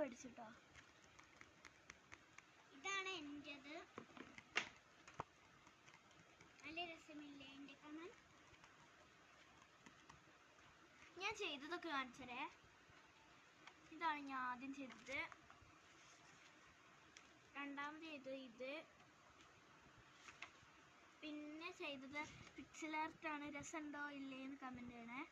പഠിച്ചിട്ടോ. ഇതാണ് എൻ്റെത്. നല്ല രസമില്ലേ എൻ്റെ കാണാൻ? ഞാൻ ചെയ്തതൊക്കെ കാണിച്ചരേ. ഇതാണ് ഞാൻ ആദ്യം ചെയ്തത്. രണ്ടാമത് ചെയ്തത് ഇത്. പിന്നെ ചെയ്തത് പിക്സൽ ആർട്ടാണ്. രസമുണ്ടോ ഇല്ലേന്ന് കമൻറ്റ് ചെയ്യണേ.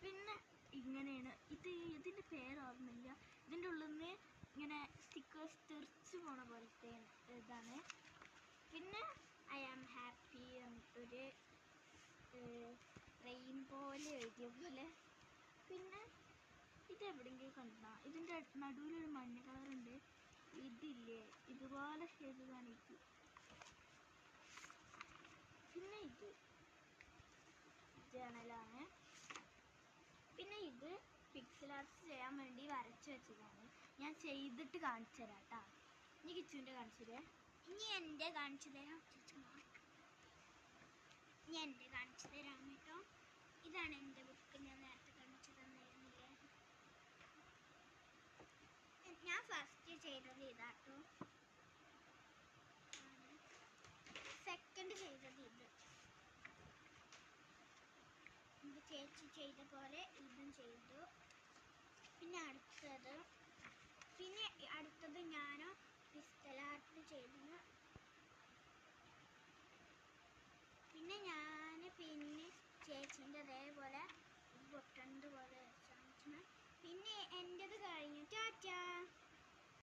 പിന്നെ ഇങ്ങനെയാണ് ഇതിൻ്റെ പേര് ഓർമ്മയില്ല. ഇതിൻ്റെ ഉള്ളിൽ നിന്ന് ഇങ്ങനെ സ്റ്റിക്കേഴ്സ് തെറിച്ച് പോണ പോലത്തെ ഇതാണ്. പിന്നെ ഐ ആം ഹാപ്പി എന്നിട്ടൊരു റെയിൻബോയിൽ എഴുതിയ പോലെ. പിന്നെ ഇതെവിടെയെങ്കിലും കണ്ടാ ഇതിൻ്റെ നടുവിലൊരു മഞ്ഞ കളറുണ്ട്. ഇതില്ലേ ഇതുപോലെ ചെയ്തതാണ് ഇത്. പിന്നെ ഇത് ജേണലാണ്. പിന്നെ ഇത് പിക്സൽ ആർട്സ് ചെയ്യാൻ വേണ്ടി വരച്ച് വെച്ചതാണ്. ഞാൻ ചെയ്തിട്ട് കാണിച്ചു തരാം കേട്ടോ. ഇനി കിച്ചുവിൻ്റെ കാണിച്ചു തരാം. ഇനി എൻ്റെ കാണിച്ചു തരാം. ഇനി എൻ്റെ കാണിച്ചു തരാം കേട്ടോ. ഇതാണ് എൻ്റെ ബുക്ക്. ഞാൻ നേരത്തെ കാണിച്ചു തന്നിരുന്നില്ലേ? ഞാൻ ഫസ്റ്റ് ചെയ്തത് ഇതാട്ടോ. സെക്കൻഡ് ചെയ്തത് ഇത്. എൻ്റെ ചേച്ചി ചെയ്ത പോലെ ഇതും ചെയ്തു. പിന്നെ അടുത്തത് ഞാൻ പിക്സൽ ആർട്ട് ചെയ്തു. പിന്നെ ചേച്ചീൻ്റെ അതേപോലെ പൊട്ടണ്ട് പോലെ വെച്ചാൽ. പിന്നെ എൻ്റെത് കഴിഞ്ഞു. ടാറ്റാ.